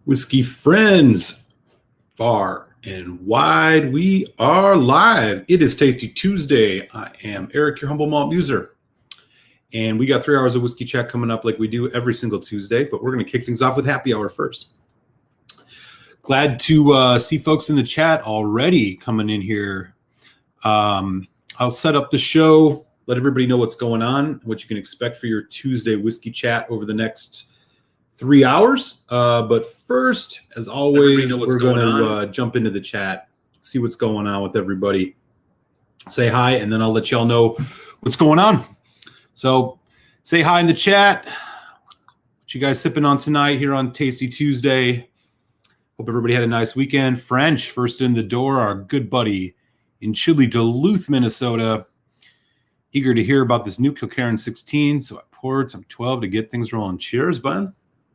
Whiskey friends, far and wide, we are live. It is Tasty Tuesday. I am Eric, your humble malt user. And we got 3 hours of whiskey chat coming up like we do every single Tuesday, but we're going to kick things off with happy hour first. Glad to see folks in the chat already coming in here. I'll set up the show, let everybody know what's going on, what you can expect for your Tuesday whiskey chat over the next 3 hours. But first, as always, we're going to jump into the chat, see what's going on with everybody. Say hi, and then I'll let y'all know what's going on. So say hi in the chat. What you guys sipping on tonight here on Tasty Tuesday? Hope everybody had a nice weekend. French, first in the door, our good buddy in chilly Duluth, Minnesota. Eager to hear about this new Kilkerran 16. So I poured some 12 to get things rolling. Cheers, bud.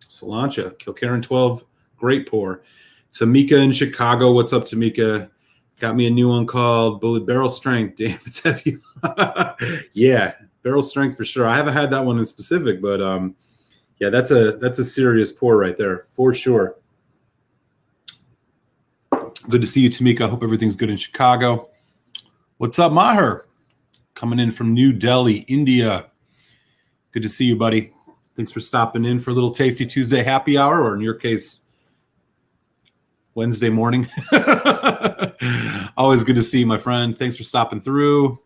Salancha, Kilkerran 12, great pour. Tamika in Chicago, what's up, Tamika? Got me a new one called Bullet Barrel Strength. Damn, it's heavy. Yeah, barrel strength for sure. I haven't had that one in specific, but yeah, that's a serious pour right there for sure. Good to see you, Tamika. Hope everything's good in Chicago. What's up, Maher? Coming in from New Delhi, India. Good to see you, buddy. Thanks for stopping in for a little Tasty Tuesday happy hour, or in your case, Wednesday morning. Always good to see you, my friend. Thanks for stopping through.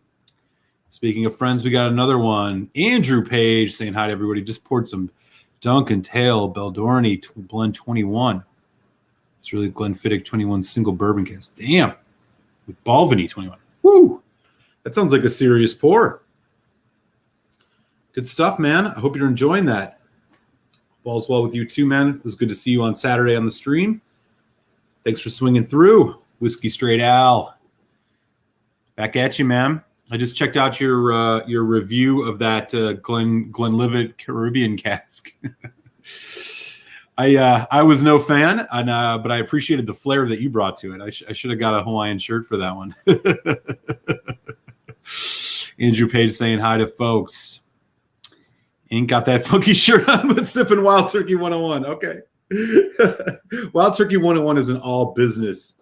Speaking of friends, we got another one. Andrew Page saying hi to everybody. Just poured some Duncan Tail Beldorney Blend 21. It's really Glenfiddich 21 single bourbon cast. Damn. With Balvenie 21. Woo! That sounds like a serious pour. Good stuff, man. I hope you're enjoying that. All's well with you too, man. It was good to see you on Saturday on the stream. Thanks for swinging through. Whiskey Straight Al. Back at you, man. I just checked out your review of that Glenlivet Caribbean cask. I was no fan, and but I appreciated the flair that you brought to it. I should have got a Hawaiian shirt for that one. Andrew Page saying hi to folks. Ain't got that funky shirt on, but sipping Wild Turkey 101. Okay. Wild Turkey 101 is an all business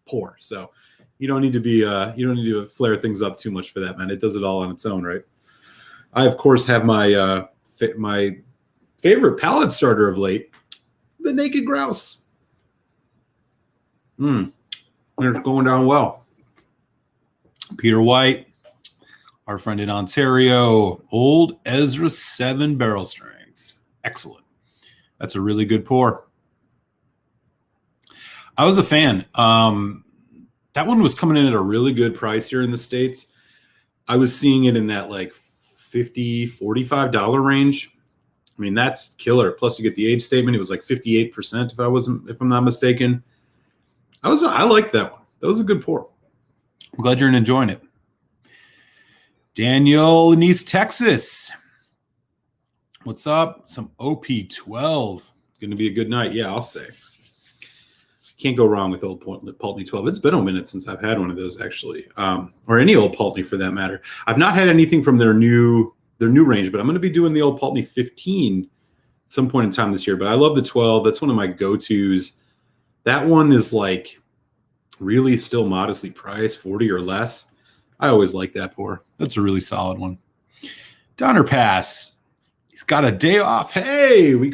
pour. So you don't need to be you don't need to flare things up too much for that, man. It does it all on its own, right? I of course have my my favorite palate starter of late, the Naked Grouse. It's going down well. Peter White, our friend in Ontario, Old Ezra 7 barrel strength. Excellent. That's a really good pour. I was a fan. That one was coming in at a really good price here in the States. I was seeing it in that like $50, $45 range. I mean, that's killer. Plus you get the age statement. It was like 58% if I'm not mistaken. I liked that one. That was a good pour. I'm glad you're enjoying it. Daniel in East Texas. What's up? Some OP12. Going to be a good night. Yeah, I'll say. Can't go wrong with Old Pulteney 12. It's been a minute since I've had one of those, actually, or any Old Pulteney for that matter. I've not had anything from their new range, but I'm going to be doing the Old Pulteney 15 at some point in time this year. But I love the 12. That's one of my go-tos. That one is like really still modestly priced, 40 or less. I always like that pour. That's a really solid one. Donner Pass. He's got a day off. Hey, we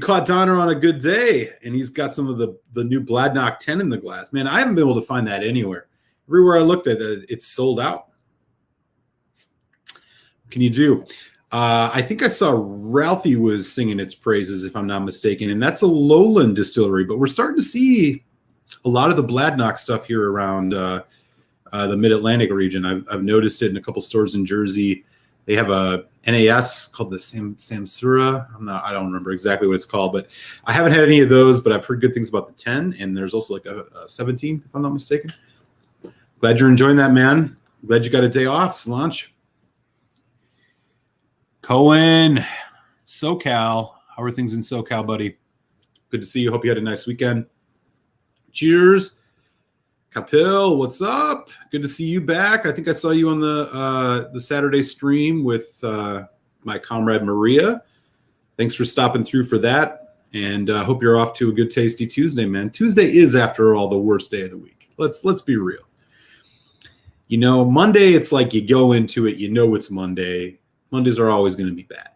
caught Donner on a good day, and he's got some of the new Bladnock 10 in the glass. Man, I haven't been able to find that anywhere. Everywhere I looked at it, it's sold out. What can you do? I think I saw Ralphie was singing its praises, if I'm not mistaken, and that's a lowland distillery. But we're starting to see a lot of the Bladnock stuff here around the Mid-Atlantic region. I've noticed it in a couple stores in Jersey. They have a NAS called the Samsura. I don't remember exactly what it's called, but I haven't had any of those, but I've heard good things about the 10, and there's also like a 17, if I'm not mistaken. Glad you're enjoying that, man. Glad you got a day off, Slanch. Cohen, SoCal. How are things in SoCal, buddy? Good to see you. Hope you had a nice weekend. Cheers. Kapil, what's up? Good to see you back. I think I saw you on the Saturday stream with my comrade Maria. Thanks for stopping through for that. And hope you're off to a good, tasty Tuesday, man. Tuesday is, after all, the worst day of the week. Let's be real. You know, Monday, it's like you go into it, you know it's Monday. Mondays are always going to be bad.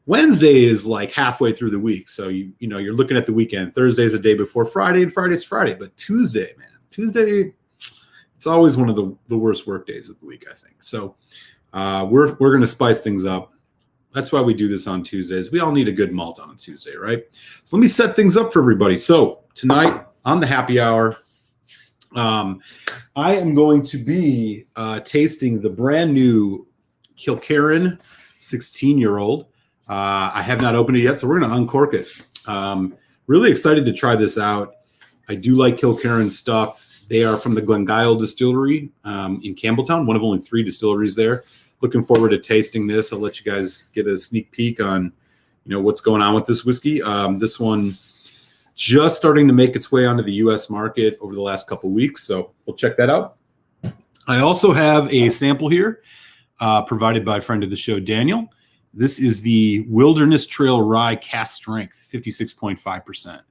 Wednesday is like halfway through the week. So, you know, you're looking at the weekend. Thursday's a day before Friday, and Friday's Friday. But Tuesday, man, Tuesday, it's always one of the worst work days of the week, I think. So we're going to spice things up. That's why we do this on Tuesdays. We all need a good malt on a Tuesday, right? So let me set things up for everybody. So tonight on the happy hour, I am going to be tasting the brand new Kilkerran 16-year-old. I have not opened it yet, so we're going to uncork it. Really excited to try this out. I do like Kilkerran stuff. They are from the Glengyle Distillery in Campbelltown, one of only 3 distilleries there. Looking forward to tasting this. I'll let you guys get a sneak peek on, you know, what's going on with this whiskey. This one just starting to make its way onto the U.S. market over the last couple of weeks, so we'll check that out. I also have a sample here provided by a friend of the show, Daniel. This is the Wilderness Trail Rye Cask Strength, 56.5%.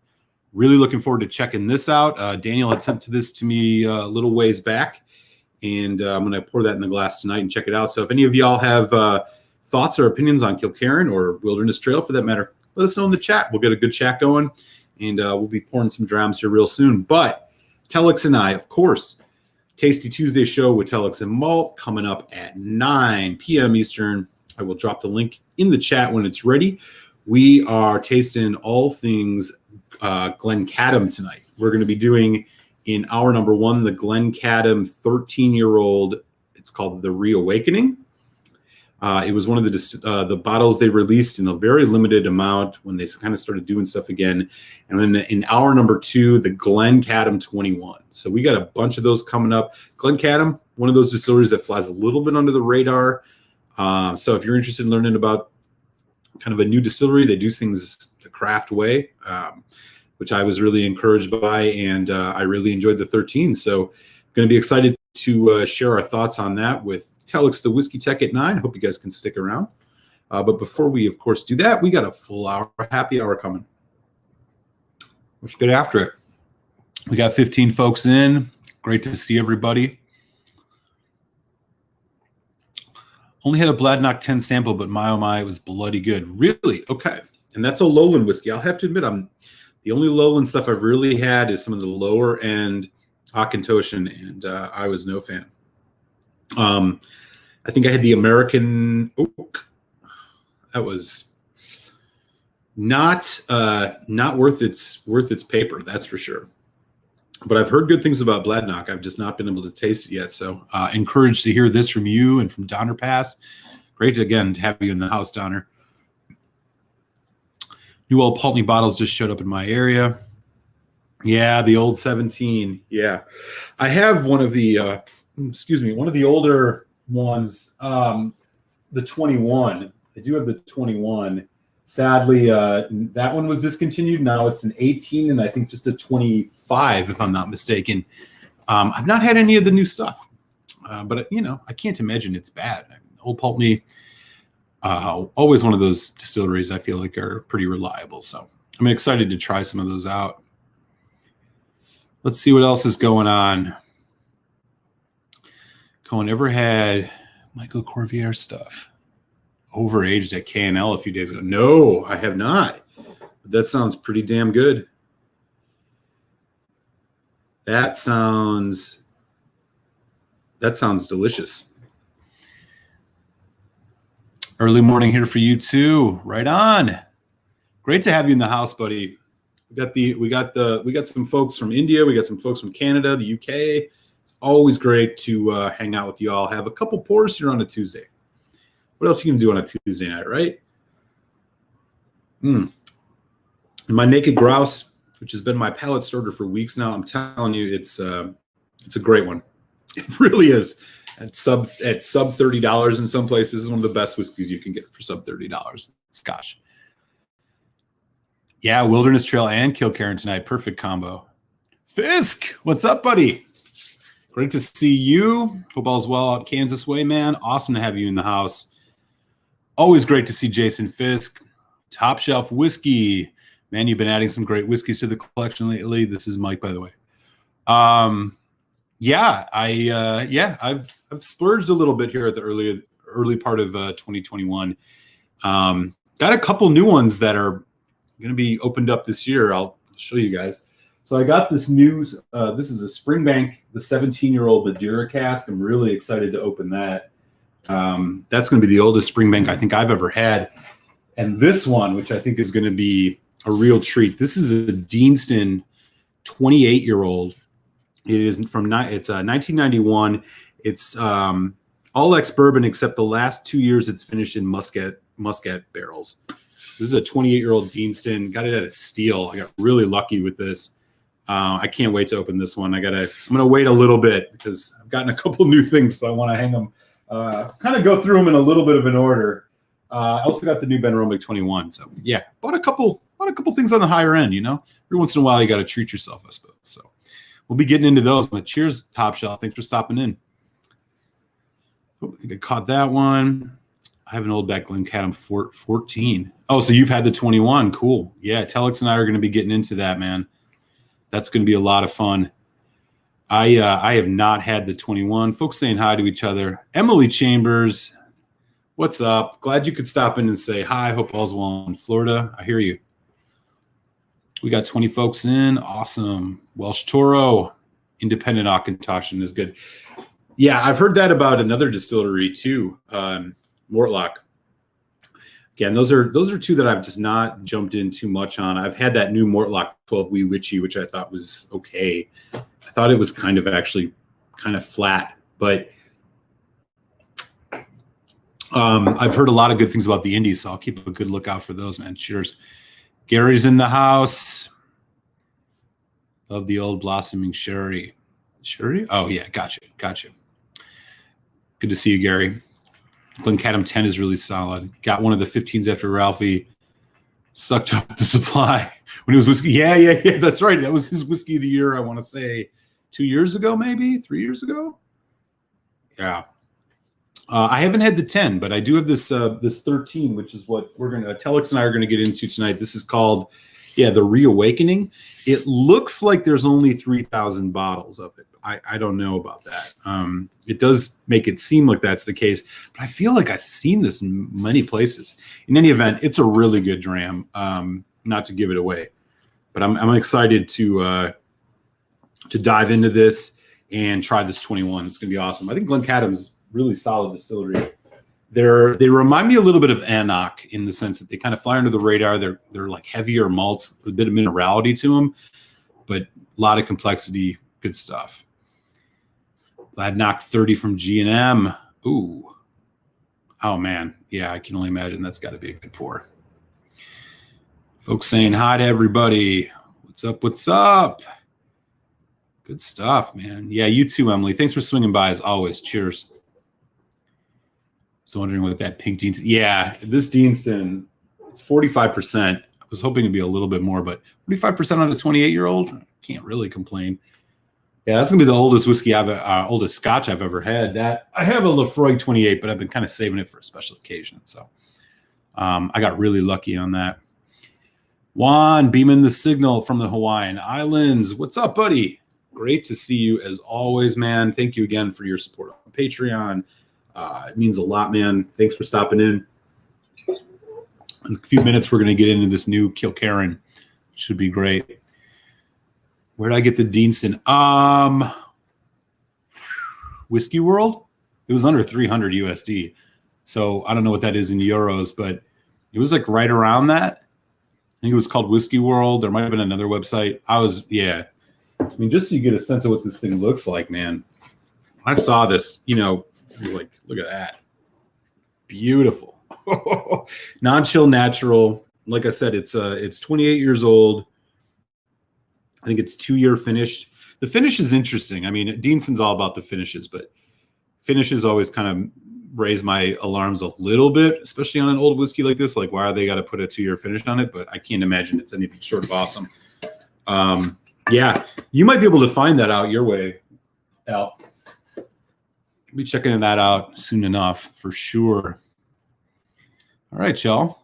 Really looking forward to checking this out. Daniel had sent this to me a little ways back. And I'm going to pour that in the glass tonight and check it out. So if any of y'all have thoughts or opinions on Kilkerran or Wilderness Trail, for that matter, let us know in the chat. We'll get a good chat going, and we'll be pouring some drams here real soon. But Telex and I, of course, Tasty Tuesday show with Telex and Malt coming up at 9 p.m. Eastern. I will drop the link in the chat when it's ready. We are tasting all things Glencadam tonight. We're going to be doing, in hour number 1, the Glencadam 13-year-old. It's called the Reawakening. It was one of the bottles they released in a very limited amount when they kind of started doing stuff again. And then in hour number 2, the Glencadam 21. So we got a bunch of those coming up. Glencadam, one of those distilleries that flies a little bit under the radar. So if you're interested in learning about kind of a new distillery, they do things the craft way, which I was really encouraged by, and I really enjoyed the 13. So going to be excited to share our thoughts on that with Telex the Whiskey Tech at 9. Hope you guys can stick around. But before we, of course, do that, we got a full hour, happy hour coming. Let's get after it. We got 15 folks in. Great to see everybody. Only had a Bladnoch 10 sample, but my oh my, it was bloody good. Really? Okay. And that's a lowland whiskey. I'll have to admit, the only lowland stuff I've really had is some of the lower end Auchentoshan, and I was no fan. I think I had the American Oak. That was not worth its paper, that's for sure. But I've heard good things about Bladnoch. I've just not been able to taste it yet. So encouraged to hear this from you and from Donner Pass. Great to, again, to have you in the house, Donner. New old Pulteney bottles just showed up in my area. Yeah, the old 17. Yeah. I have one of the, one of the older ones, the 21. I do have the 21. Sadly, that one was discontinued. Now it's an 18 and I think just a 25, if I'm not mistaken. I've not had any of the new stuff, but, you know, I can't imagine it's bad. Old Pulteney, always one of those distilleries I feel like are pretty reliable. So I'm excited to try some of those out. Let's see what else is going on. Cohen, ever had Michael Corvier stuff overaged at K&L a few days ago? No, I have not. But that sounds pretty damn good. That sounds delicious. Early morning here for you too. Right on. Great to have you in the house, buddy. We got some folks from India. We got some folks from Canada, the UK. It's always great to hang out with you all. Have a couple pours here on a Tuesday. What else are you gonna do on a Tuesday night, right? And my Naked Grouse, which has been my palate starter for weeks now. I'm telling you, it's a great one. It really is. At sub $30 in some places, is one of the best whiskeys you can get for sub $30. Scotch. Yeah, Wilderness Trail and Kilkerran tonight. Perfect combo. Fisk, what's up, buddy? Great to see you. Hope all's well out Kansas way, man. Awesome to have you in the house. Always great to see Jason Fisk. Top Shelf Whiskey. Man, you've been adding some great whiskeys to the collection lately. This is Mike, by the way. I've splurged a little bit here at the early part of 2021. Got a couple new ones that are going to be opened up this year. I'll show you guys. So I got this news. This is a Springbank, the 17-year-old Madeira cask. I'm really excited to open that. That's going to be the oldest Springbank I think I've ever had. And this one, which I think is going to be a real treat. This is a Deanston 28-year-old. It is it's 1991. It's all ex-bourbon except the last 2 years it's finished in muscat barrels. This is a 28-year-old Deanston. Got it at a steal. I got really lucky with this. I can't wait to open this one. I'm going to wait a little bit because I've gotten a couple new things, so I want to hang them, kind of go through them in a little bit of an order. I also got the new Ben Romick 21. So yeah, bought a couple things on the higher end, you know. Every once in a while you got to treat yourself, I suppose. So we'll be getting into those. But cheers, Top Shelf. Thanks for stopping in. Oh, I think I caught that one. I have an old back Glencairn 14. Oh, so you've had the 21. Cool. Yeah, Telex and I are going to be getting into that, man. That's going to be a lot of fun. I have not had the 21. Folks saying hi to each other. Emily Chambers, what's up? Glad you could stop in and say hi. Hope all's well in Florida. I hear you. We got 20 folks in. Awesome. Welsh Toro, independent Auchentoshan is good. Yeah, I've heard that about another distillery too, Mortlock. Again, those are two that I've just not jumped in too much on. I've had that new Mortlock 12 Wee Witchy, which I thought was okay. I thought it was kind of flat, but I've heard a lot of good things about the indies, so I'll keep a good lookout for those, man. Cheers. Gary's in the house. Love the old blossoming sherry. Sherry? Oh, yeah, gotcha. Good to see you, Gary. Glencairn 10 is really solid. Got one of the 15s after Ralphie sucked up the supply when he was whiskey. Yeah. That's right. That was his whiskey of the year, I want to say 2 years ago, maybe 3 years ago. Yeah. I haven't had the 10, but I do have this 13, which is what Telex and I are going to get into tonight. This is called, the Reawakening. It looks like there's only 3,000 bottles of it. I don't know about that. It does make it seem like that's the case, but I feel like I've seen this in many places. In any event, it's a really good dram. Not to give it away, but I'm excited to dive into this and try this 21. It's going to be awesome. I think Glencairn's really solid distillery. They remind me a little bit of Annock in the sense that they kind of fly under the radar. They're like heavier malts, a bit of minerality to them, but a lot of complexity. Good stuff. Gladnock 30 from G&M. Ooh. Oh, man. Yeah, I can only imagine that's got to be a good pour. Folks saying hi to everybody. What's up? Good stuff, man. Yeah, you too, Emily. Thanks for swinging by as always. Cheers. Just wondering what that pink Deanston. Yeah, this Deanston, it's 45%. I was hoping it'd be a little bit more, but 45% on a 28-year-old? Can't really complain. Yeah, that's gonna be the oldest whiskey oldest Scotch I've ever had. That I have a Lefroy 28, but I've been kind of saving it for a special occasion. So I got really lucky on that. Juan beaming the signal from the Hawaiian Islands. What's up, buddy? Great to see you as always, man. Thank you again for your support on Patreon. It means a lot, man. Thanks for stopping in. In a few minutes, we're gonna get into this new Kilkerran. Should be great. Where did I get the Deanston? Whiskey World? It was under 300 USD. So I don't know what that is in euros, but it was like right around that. I think it was called Whiskey World. There might have been another website. I mean, just so you get a sense of what this thing looks like, man. I saw this, like, look at that. Beautiful. Non-chill natural. Like I said, it's 28 years old. I think it's 2-year finished. The finish is interesting. I mean, Deanston's all about the finishes, but finishes always kind of raise my alarms a little bit, especially on an old whiskey like this. Like, why are they got to put a 2-year finish on it? But I can't imagine it's anything short of awesome. Yeah, you might be able to find that out your way, Al. I'll be checking that out soon enough for sure. All right, y'all.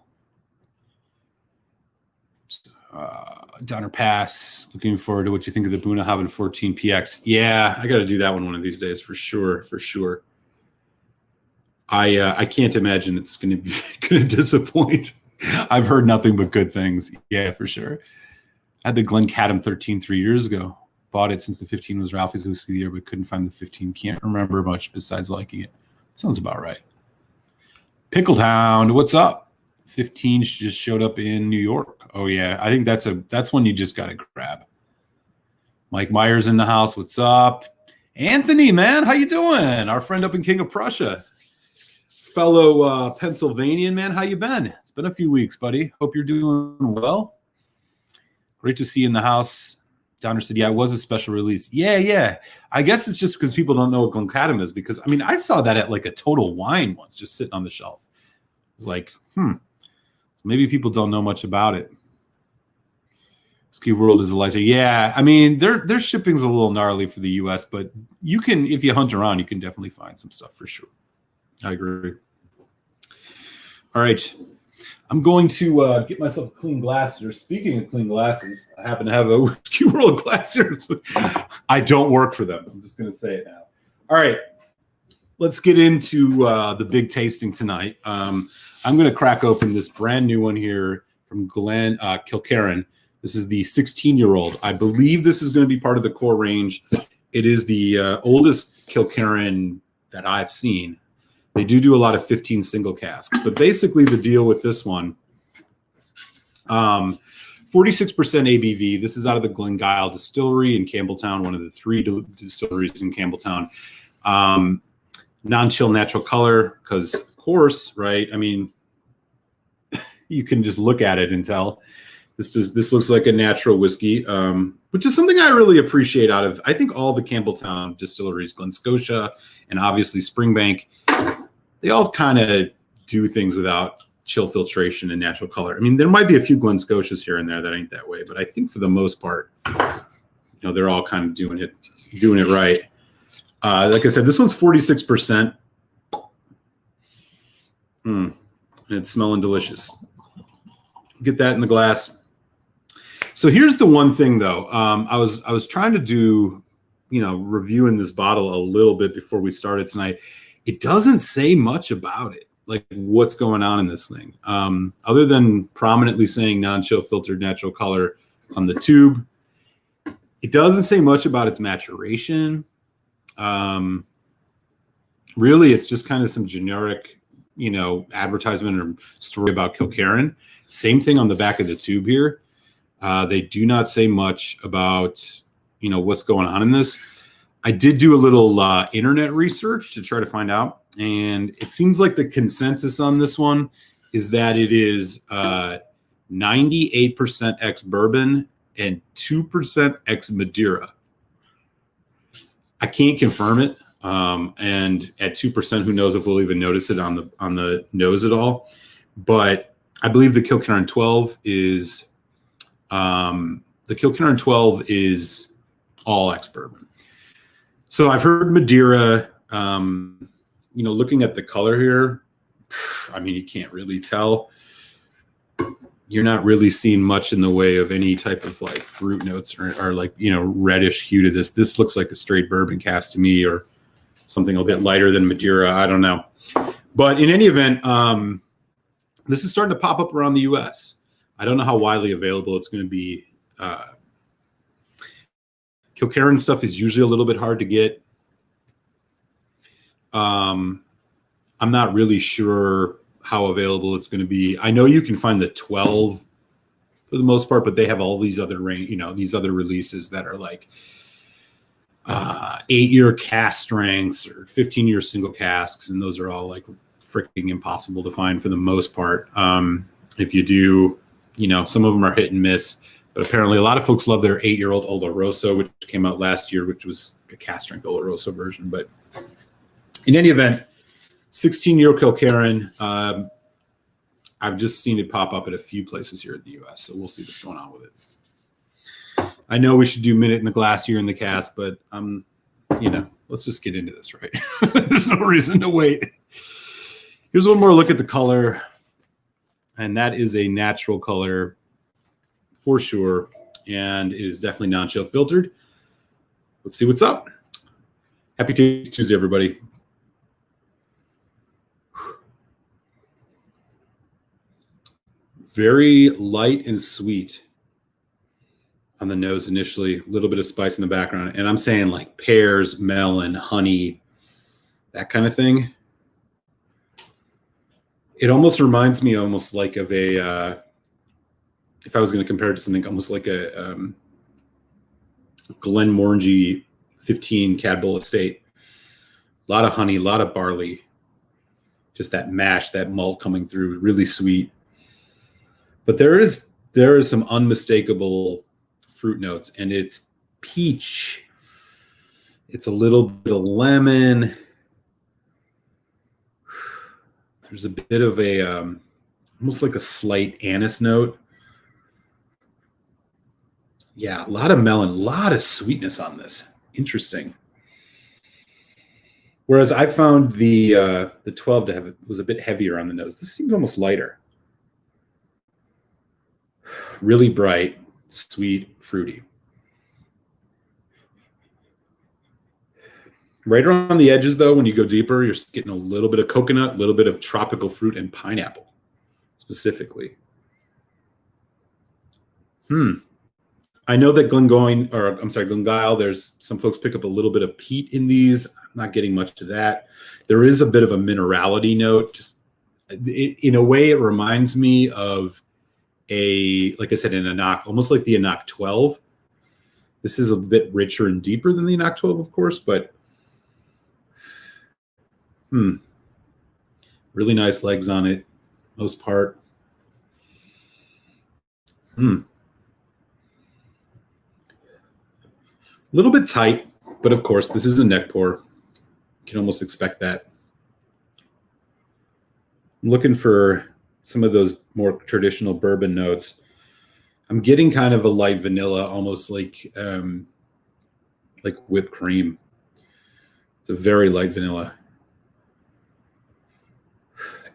Donner Pass. Looking forward to what you think of the Bunnahabhain 14 PX. Yeah, I got to do that one of these days for sure. For sure. I can't imagine it's going to disappoint. I've heard nothing but good things. Yeah, for sure. I had the Glencaddam 13 3 years ago. Bought it since the 15 was Ralphie's Whiskey of the Year, but couldn't find the 15. Can't remember much besides liking it. Sounds about right. Pickled Hound, what's up? 15 just showed up in New York. Oh yeah, I think that's one you just got to grab. Mike Myers in the house. What's up? Anthony, man, how you doing? Our friend up in King of Prussia. Fellow Pennsylvanian, man, how you been? It's been a few weeks, buddy. Hope you're doing well. Great to see you in the house. Donner said, yeah, it was a special release. Yeah. I guess it's just because people don't know what Glencaddam is, because, I mean, I saw that at like a Total Wine once, just sitting on the shelf. It's like, so maybe people don't know much about it. Ski World is a lighter. Yeah, I mean, their shipping's a little gnarly for the U.S., but you can, if you hunt around, you can definitely find some stuff for sure. I agree. All right. I'm going to get myself a clean glass here. Speaking of clean glasses, I happen to have a Whisky World glass here. I don't work for them. I'm just going to say it now. All right. Let's get into the big tasting tonight. I'm going to crack open this brand new one here from Kilkerran. This is the 16-year-old. I believe this is going to be part of the core range. It is the oldest Kilkerran that I've seen. They do a lot of 15 single casks, but basically the deal with this one, 46% ABV. This is out of the Glengyle Distillery in Campbelltown, one of the 3 distilleries in Campbelltown. Non-chill natural color, because of course, right? I mean, you can just look at it and tell this looks like a natural whiskey, which is something I really appreciate out of, I think, all the Campbelltown distilleries, Glen Scotia and obviously Springbank. They all kind of do things without chill filtration and natural color. I mean, there might be a few Glen Scotias here and there that ain't that way, but I think for the most part, they're all kind of doing it right. Like I said, this one's 46%. And it's smelling delicious. Get that in the glass. So here's the one thing, though. I was trying to do, reviewing this bottle a little bit before we started tonight. It doesn't say much about it, like what's going on in this thing, other than prominently saying non-chill filtered natural color on the tube. It doesn't say much about its maturation. Really, it's just kind of some generic, advertisement or story about Kilkerran. Same thing on the back of the tube here. They do not say much about, what's going on in this. I did do a little internet research to try to find out, and it seems like the consensus on this one is that it is 98% ex-bourbon and 2% ex-Madeira. I can't confirm it, and at 2%, who knows if we'll even notice it on the nose at all. But I believe the Kilkerran 12 is all ex-bourbon. So I've heard Madeira, looking at the color here, I mean, you can't really tell. You're not really seeing much in the way of any type of like fruit notes or like, reddish hue to this. This looks like a straight bourbon cask to me, or something a bit lighter than Madeira. I don't know. But in any event, this is starting to pop up around the U.S. I don't know how widely available it's going to be. Kilkerran stuff is usually a little bit hard to get. I'm not really sure how available it's going to be. I know you can find the 12 for the most part, but they have all these other these other releases that are like 8-year cask strengths or 15-year single casks, and those are all like freaking impossible to find for the most part. If you do, some of them are hit and miss. But apparently a lot of folks love their 8-year-old Oloroso, which came out last year, which was a cask strength Oloroso version. But in any event, 16-year Kilkerran, I've just seen it pop up at a few places here in the U.S., so we'll see what's going on with it. I know we should do minute in the glass here in the cask, but let's just get into this, right? There's no reason to wait. Here's one more look at the color, and that is a natural color. for sure. And it is definitely non-chill filtered. Let's see what's up. Happy Tuesday, everybody. Very light and sweet on the nose initially, a little bit of spice in the background. And I'm saying like pears, melon, honey, that kind of thing. It almost reminds me almost like of a, if I was going to compare it to something, almost like a Glenmorangie 15 Cadbull Estate. A lot of honey, a lot of barley. Just that mash, that malt coming through, really sweet. But there is some unmistakable fruit notes, and it's peach. It's a little bit of lemon. There's a bit of a almost like a slight anise note. Yeah, a lot of melon, a lot of sweetness on this. Interesting. Whereas I found the 12 to have was a bit heavier on the nose. This seems almost lighter. Really bright, sweet, fruity. Right around the edges, though, when you go deeper, you're getting a little bit of coconut, a little bit of tropical fruit, and pineapple, specifically. I know that Glengyle, there's some folks pick up a little bit of peat in these. I'm not getting much to that. There is a bit of a minerality note. Just in a way, it reminds me of like I said, an Anach, almost like the Anach 12. This is a bit richer and deeper than the Anach 12, of course, but really nice legs on it, most part. A little bit tight, but of course, this is a neck pour. You can almost expect that. I'm looking for some of those more traditional bourbon notes. I'm getting kind of a light vanilla, almost like whipped cream. It's a very light vanilla.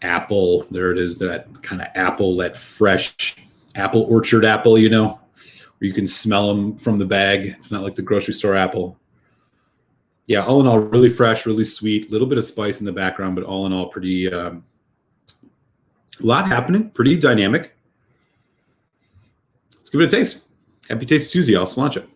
Apple, there it is, that kind of apple, that fresh apple, orchard apple, where you can smell them from the bag. It's not like the grocery store apple. Yeah, all in all, really fresh, really sweet, a little bit of spice in the background, but all in all, pretty, a lot happening, pretty dynamic. Let's give it a taste. Happy Taste Tuesday, I'll cilantro.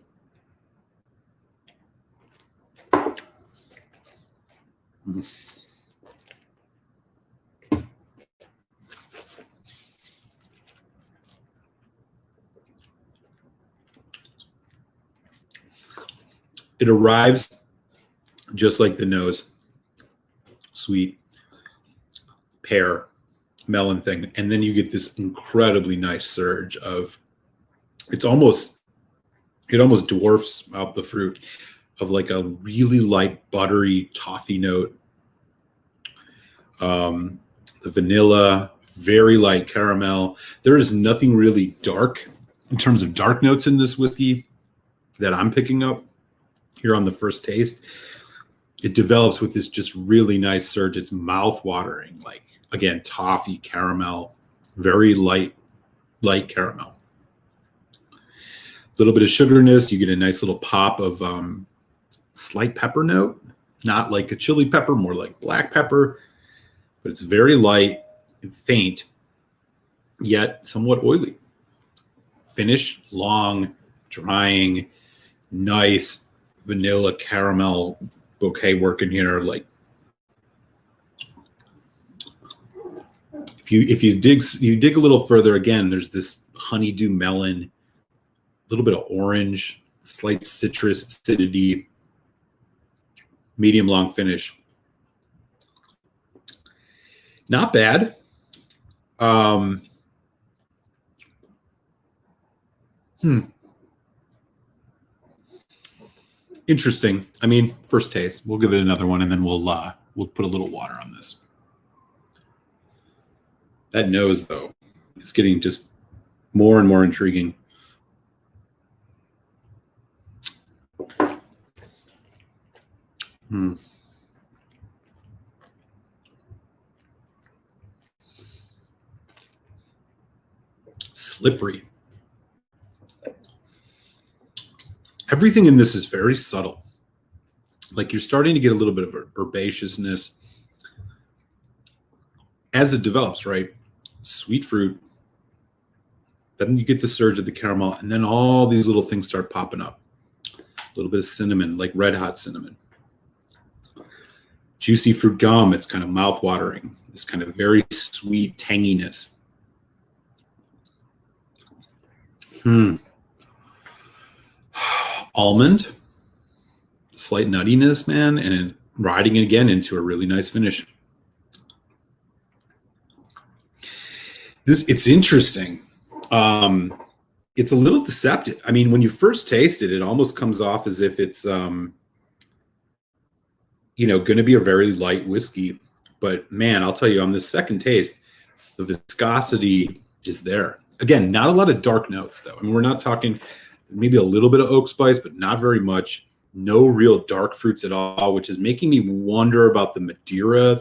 It arrives just like the nose, sweet, pear, melon thing, and then you get this incredibly nice surge of, it almost dwarfs out the fruit of like a really light buttery toffee note. The vanilla, very light caramel. There is nothing really dark in terms of dark notes in this whiskey that I'm picking up here on the first taste. It develops with this just really nice surge. It's mouth-watering, like, again, toffee, caramel, very light caramel. A little bit of sugariness. You get a nice little pop of slight pepper note, not like a chili pepper, more like black pepper, but it's very light and faint, yet somewhat oily. Finish, long, drying, nice vanilla caramel bouquet working here. Like, if you dig a little further, again, there's this honeydew melon, a little bit of orange, slight citrus acidity, medium long finish. Not bad. Interesting. I mean, first taste. We'll give it another one, and then we'll put a little water on this. That nose, though, is getting just more and more intriguing. Slippery. Everything in this is very subtle. Like you're starting to get a little bit of herbaceousness as it develops, right? Sweet fruit. Then you get the surge of the caramel, and then all these little things start popping up. A little bit of cinnamon, like red hot cinnamon. Juicy fruit gum, it's kind of mouth-watering. This kind of very sweet tanginess. Almond, slight nuttiness, man, and riding it again into a really nice finish. It's interesting. It's a little deceptive. I mean, when you first taste it, it almost comes off as if it's, going to be a very light whiskey. But man, I'll tell you, on this second taste, the viscosity is there. Again, not a lot of dark notes, though. I mean, we're not talking maybe a little bit of oak spice, but not very much. No real dark fruits at all, which is making me wonder about the Madeira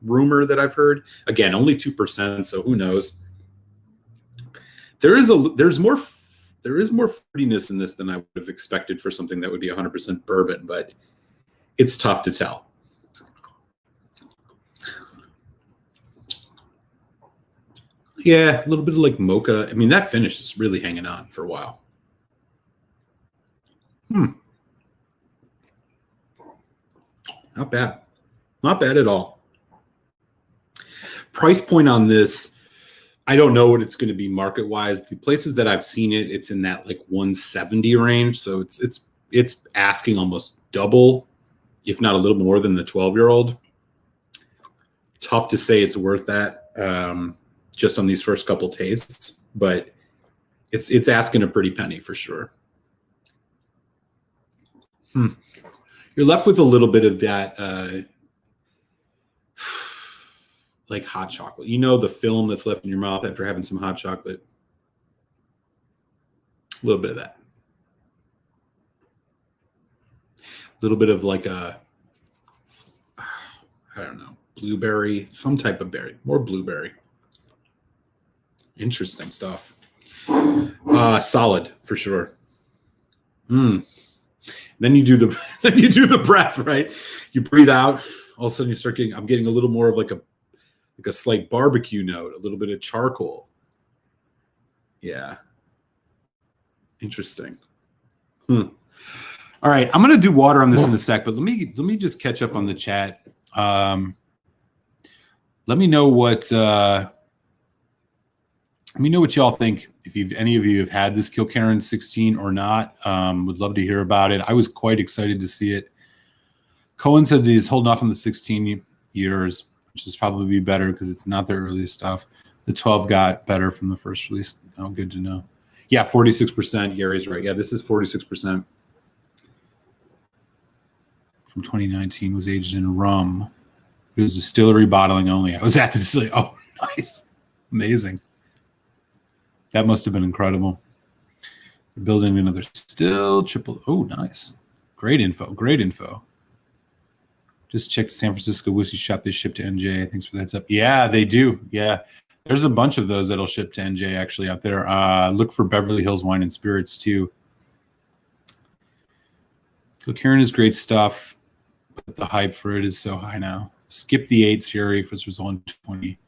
rumor that I've heard. Again, only 2%, so who knows? There is more fruitiness in this than I would have expected for something that would be 100% bourbon, but it's tough to tell. Yeah, a little bit of like mocha. I mean, that finish is really hanging on for a while. Not bad. Not bad at all. Price point on this, I don't know what it's going to be market-wise. The places that I've seen it, it's in that like 170 range. So it's asking almost double, if not a little more than the 12-year-old. Tough to say it's worth that just on these first couple tastes, but it's asking a pretty penny for sure. You're left with a little bit of that like hot chocolate. You know, the film that's left in your mouth after having some hot chocolate. A little bit of that. A little bit of like I don't know, blueberry, some type of berry, more blueberry. Interesting stuff. Solid for sure. Then you do the breath, right? You breathe out. All of a sudden you start getting, I'm getting a little more of like a slight barbecue note, a little bit of charcoal. Yeah. Interesting. All right. I'm going to do water on this in a sec, but let me just catch up on the chat. Let me know what y'all think. If any of you have had this Kilkerran 16 or not, would love to hear about it. I was quite excited to see it. Cohen says he's holding off on the 16 years, which is probably better because it's not their earliest stuff. The 12 got better from the first release. Oh, good to know. Yeah, 46%. Gary's right. Yeah, this is 46%. From 2019, was aged in rum. It was distillery bottling only. I was at the distillery. Oh, nice. Amazing. That must have been incredible. They're building another still triple. Oh, nice. Great info. Great info. Just checked the San Francisco whiskey shop. They ship to NJ. Thanks for that heads up. Yeah, they do. Yeah. There's a bunch of those that'll ship to NJ actually out there. Look for Beverly Hills Wine and Spirits too. Kilkerran is great stuff, but the hype for it is so high now. Skip the 8 Sherry if it was 120.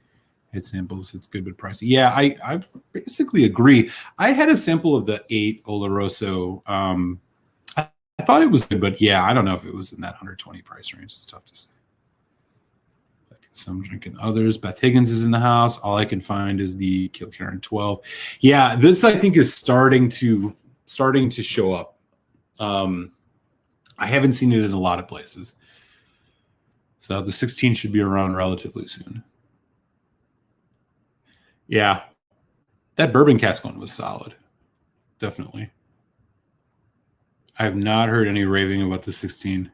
Hit samples, it's good but pricey. Yeah, I basically agree. I had a sample of the 8 Oloroso. I thought it was good, but yeah, I don't know if it was in that 120 price range. It's tough to say. Some drinking others. Beth Higgins is in the house. All I can find is the Kilkerran 12. Yeah, this I think is starting to show up. I haven't seen it in a lot of places. So the 16 should be around relatively soon. Yeah, that bourbon cask one was solid. Definitely. I have not heard any raving about the 16.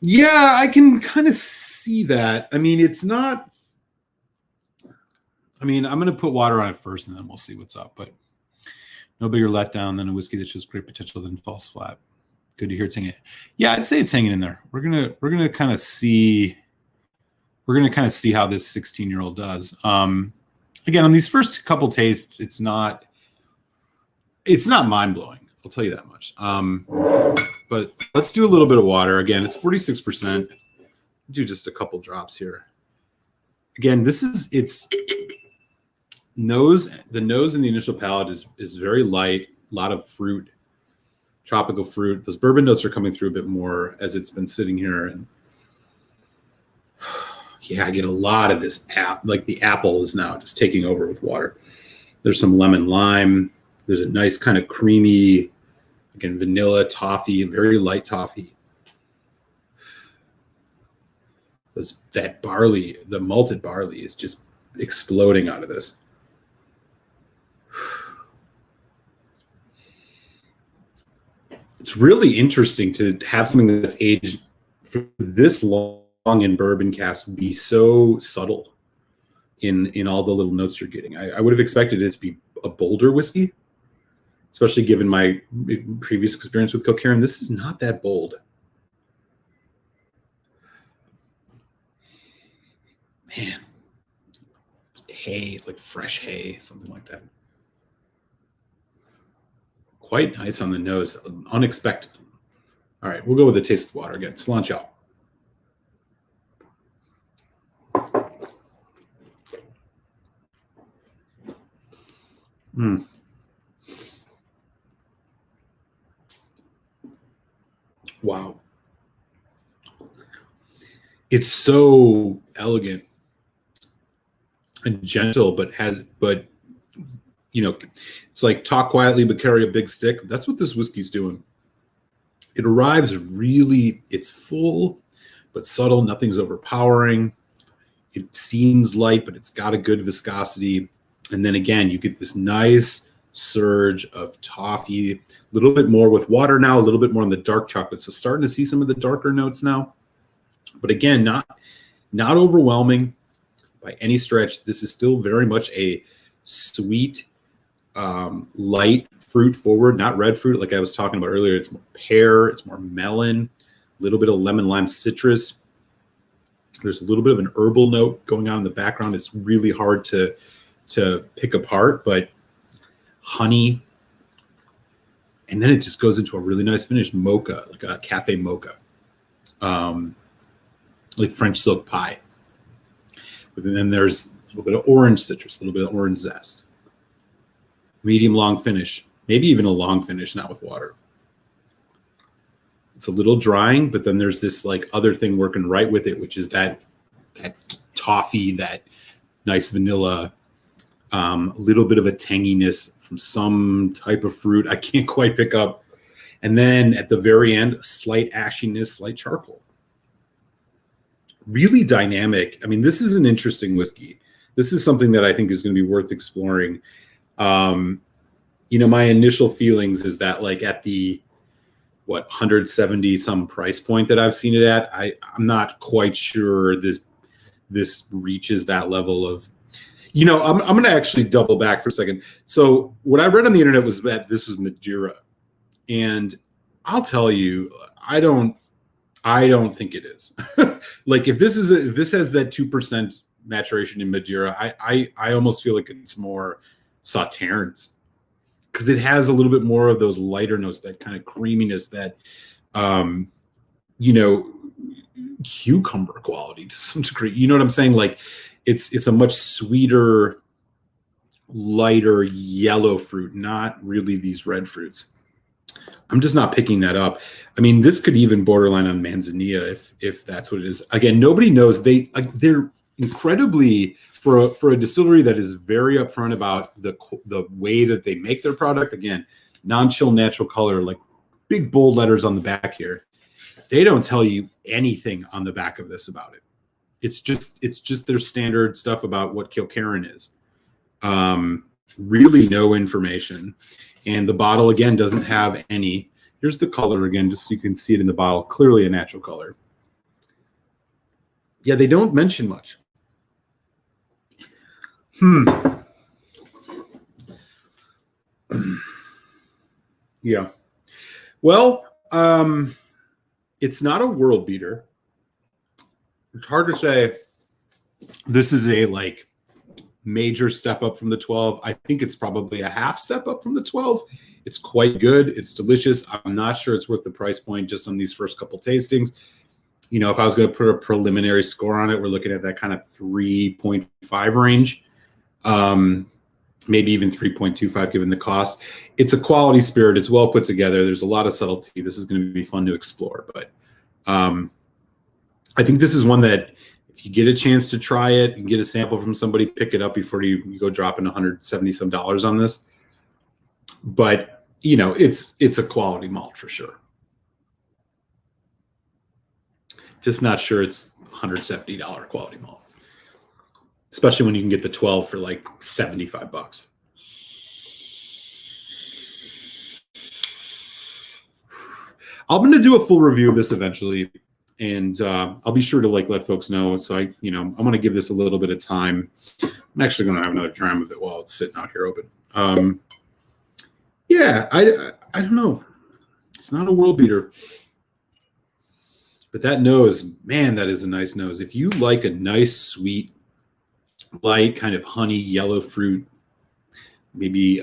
Yeah, I can kind of see that. I mean, it's not. I mean, I'm going to put water on it first, and then we'll see what's up. But no bigger letdown than a whiskey that shows great potential than falls flat. Good to hear it's hanging. Yeah, I'd say it's hanging in there. We're gonna kind of see. We're gonna kind of see how this 16-year-old does. Again, on these first couple tastes, it's not mind blowing. I'll tell you that much. But let's do a little bit of water. Again, it's 46%. Do just a couple drops here. Again, the nose and the initial palate is very light, a lot of fruit, tropical fruit. Those bourbon notes are coming through a bit more as it's been sitting here. And yeah, I get a lot of this like the apple is now just taking over with water. There's some lemon lime. There's a nice kind of creamy, again, vanilla toffee, very light toffee. That barley, the malted barley is just exploding out of this. It's really interesting to have something that's aged for this long in bourbon cask be so subtle in all the little notes you're getting. I would have expected it to be a bolder whiskey, especially given my previous experience with Kilkerran. This is not that bold. Man, hay, like fresh hay, something like that. Quite nice on the nose, unexpected. All right, we'll go with the taste of water again. Cilantro. Wow. It's so elegant and gentle, but you know, it's like talk quietly but carry a big stick. That's what this whiskey's doing. It arrives really, it's full but subtle, nothing's overpowering. It seems light, but it's got a good viscosity. And then again, you get this nice surge of toffee, a little bit more with water now, a little bit more on the dark chocolate. So starting to see some of the darker notes now. But again, not overwhelming by any stretch. This is still very much a sweet, light fruit forward, not red fruit like I was talking about earlier. It's more pear, it's more melon, a little bit of lemon lime citrus. There's a little bit of an herbal note going on in the background. It's really hard to pick apart, but honey. And then it just goes into a really nice finish, mocha, like a cafe mocha. Like French silk pie. And then there's a little bit of orange citrus, a little bit of orange zest. Medium long finish, maybe even a long finish, not with water. It's a little drying, but then there's this like other thing working right with it, which is that toffee, that nice vanilla, a little bit of a tanginess from some type of fruit I can't quite pick up. And then at the very end, a slight ashiness, slight charcoal. Really dynamic. I mean, this is an interesting whiskey. This is something that I think is going to be worth exploring. You know, my initial feelings is that like at the 170 some price point that I've seen it at, I'm not quite sure this reaches that level of, you know, I'm going to actually double back for a second. So what I read on the internet was that this was Madeira, and I'll tell you, I don't think it is. Like if this has that 2% maturation in Madeira, I almost feel like it's more Sauternes, because it has a little bit more of those lighter notes, that kind of creaminess, that you know, cucumber quality to some degree. You know what I'm saying? Like it's a much sweeter, lighter yellow fruit, not really these red fruits. I'm just not picking that up. I mean, this could even borderline on manzanilla if that's what it is. Again, nobody knows. They're incredibly, for a distillery that is very upfront about the way that they make their product. Again, non-chill, natural color, like big bold letters on the back here. They don't tell you anything on the back of this about it. It's just their standard stuff about what Kilkerran is. Really no information. And the bottle, again, doesn't have any. Here's the color again, just so you can see it in the bottle. Clearly a natural color. Yeah, they don't mention much. Yeah. Well, it's not a world beater. It's hard to say this is a like major step up from the 12. I think it's probably a half step up from the 12 It's quite good. It's delicious. I'm not sure it's worth the price point just on these first couple tastings. You know, if I was going to put a preliminary score on it, we're looking at that kind of 3.5 range, maybe even 3.25 given the cost. It's a quality spirit. It's well put together. There's a lot of subtlety. This is going to be fun to explore. But I think this is one that if you get a chance to try it and get a sample from somebody, pick it up before you go dropping $170 some on this. But, you know, it's a quality malt for sure. Just not sure it's $170 quality malt, especially when you can get the 12 for like $75. I'm going to do a full review of this eventually, and I'll be sure to like let folks know. So I'm going to give this a little bit of time. I'm actually going to have another dram of it while it's sitting out here open. Yeah, I don't know. It's not a world beater. But that nose, man, that is a nice nose. If you like a nice, sweet, light kind of honey, yellow fruit, maybe,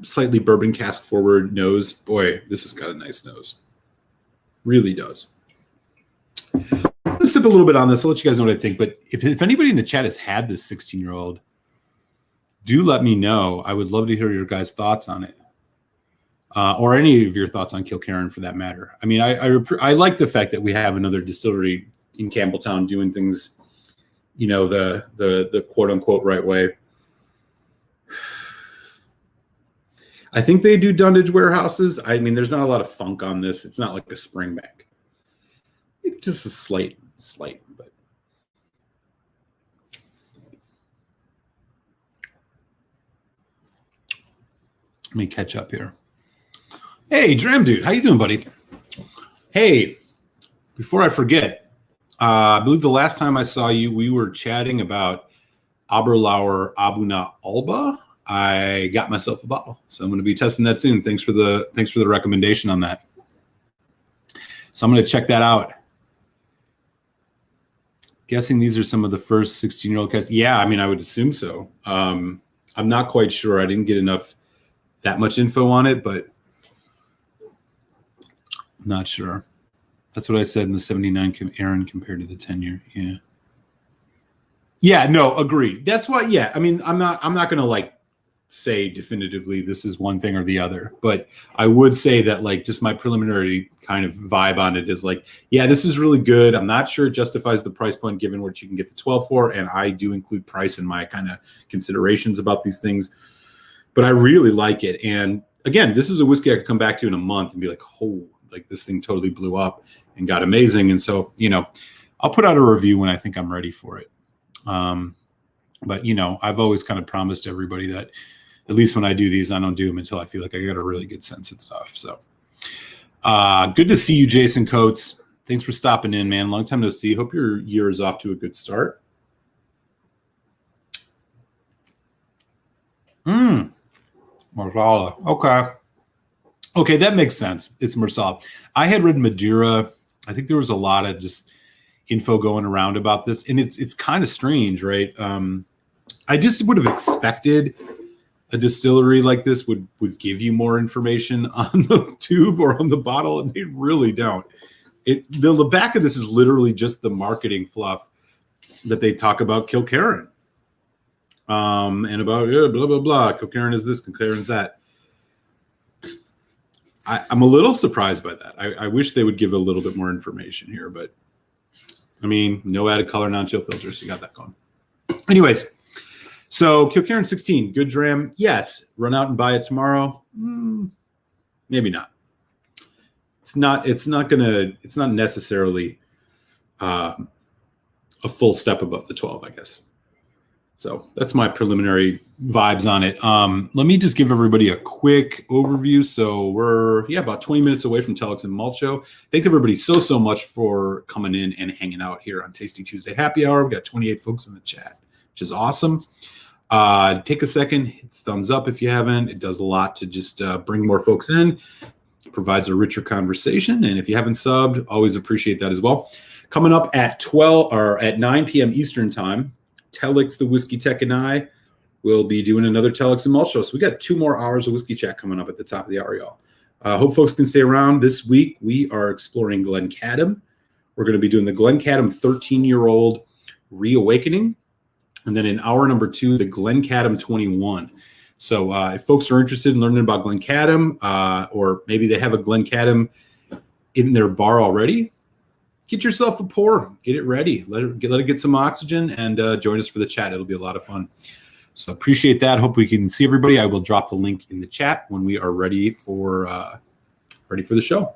slightly bourbon cask forward nose, boy, this has got a nice nose. Really does. I'm going to sip a little bit on this. I'll let you guys know what I think. But if anybody in the chat has had this 16-year-old, do let me know. I would love to hear your guys' thoughts on it. Or any of your thoughts on Kilkerran for that matter. I mean, I like the fact that we have another distillery in Campbelltown doing things, the quote unquote right way. I think they do dunnage warehouses. I mean, there's not a lot of funk on this. It's not like a springback. It's just a slight, but. Let me catch up here. Hey, Dram Dude, how you doing, buddy? Hey, before I forget, I believe the last time I saw you, we were chatting about Aberlour Abuna Alba. I got myself a bottle, so I'm going to be testing that soon. Thanks for the recommendation on that. So I'm going to check that out. Guessing these are some of the first 16-year-old casks. Yeah, I mean, I would assume so. I'm not quite sure. I didn't get that much info on it, but not sure. That's what I said in the 79 Aaron compared to the 10-year. Yeah, no, agreed. That's why. Yeah, I mean, I'm not going to like say definitively this is one thing or the other, but I would say that like just my preliminary kind of vibe on it is like, yeah, this is really good. I'm not sure it justifies the price point given what you can get the 12 for, and I do include price in my kind of considerations about these things, but I really like it. And again, this is a whiskey I could come back to in a month and be like, oh, like this thing totally blew up and got amazing. And so, I'll put out a review when I think I'm ready for it. But I've always kind of promised everybody that at least when I do these, I don't do them until I feel like I got a really good sense of stuff. So good to see you, Jason Coates. Thanks for stopping in, man. Long time no see. Hope your year is off to a good start. Marsala. Okay, that makes sense. It's Marsala. I had read Madeira. I think there was a lot of just info going around about this, and it's kind of strange, right? I just would have expected a distillery like this would give you more information on the tube or on the bottle, and they really don't. The back of this is literally just the marketing fluff that they talk about Kilkerran. And about blah blah blah. Kilkerran is this, Kilkerran's that. I'm a little surprised by that. I wish they would give a little bit more information here, but I mean, no added color, non-chill filters. So you got that going. Anyways, so Kilkerran 16, good dram. Yes. Run out and buy it tomorrow. Maybe not. It's not necessarily a full step above the 12, I guess. So that's my preliminary vibes on it. Let me just give everybody a quick overview. So we're about 20 minutes away from Telex and Malt Show. Thank everybody so much for coming in and hanging out here on Tasty Tuesday Happy Hour. We've got 28 folks in the chat, which is awesome. Take a second, hit thumbs up if you haven't. It does a lot to just bring more folks in. It provides a richer conversation. And if you haven't subbed, always appreciate that as well. Coming up at 9 p.m. Eastern time, Telex, the Whiskey Tech, and I we'll be doing another Telex and Malt show. So we got 2 more hours of whiskey chat coming up at the top of the hour, y'all. Hope folks can stay around. This week, we are exploring Glencadam. We're going to be doing the Glencadam 13-year-old Reawakening. And then in hour number 2, the Glencadam 21. So if folks are interested in learning about Glencadam, or maybe they have a Glencadam in their bar already, get yourself a pour, get it ready, let it get some oxygen, and join us for the chat. It'll be a lot of fun. So appreciate that. Hope we can see everybody. I will drop the link in the chat when we are ready for the show.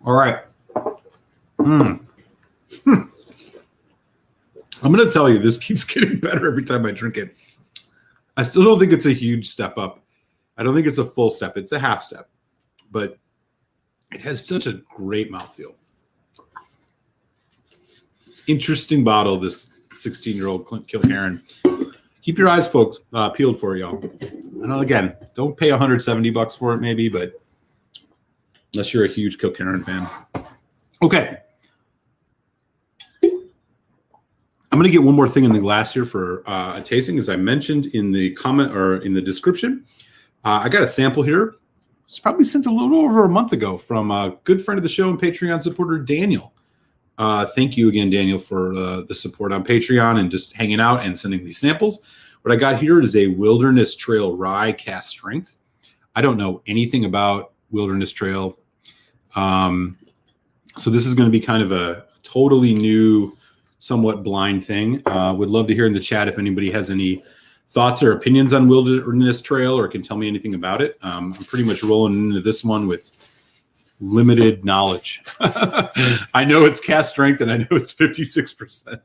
All right. I'm going to tell you, this keeps getting better every time I drink it. I still don't think it's a huge step up. I don't think it's a full step. It's a half step. But it has such a great mouthfeel. Interesting bottle, this 16-year-old Kilkerran. Keep your eyes, folks, peeled for y'all. I know, again, don't pay $170 for it, maybe, but unless you're a huge Kilkerran fan. Okay. I'm going to get one more thing in the glass here for a tasting. As I mentioned in the comment or in the description, I got a sample here. It's probably sent a little over a month ago from a good friend of the show and Patreon supporter, Daniel. Thank you again, Daniel, for the support on Patreon and just hanging out and sending these samples. What I got here is a Wilderness Trail Rye Cask Strength. I don't know anything about Wilderness Trail. So this is going to be kind of a totally new, somewhat blind thing. Would love to hear in the chat if anybody has any thoughts or opinions on Wilderness Trail or can tell me anything about it. I'm pretty much rolling into this one with limited knowledge. I know it's cask strength and I know it's 56%. I'm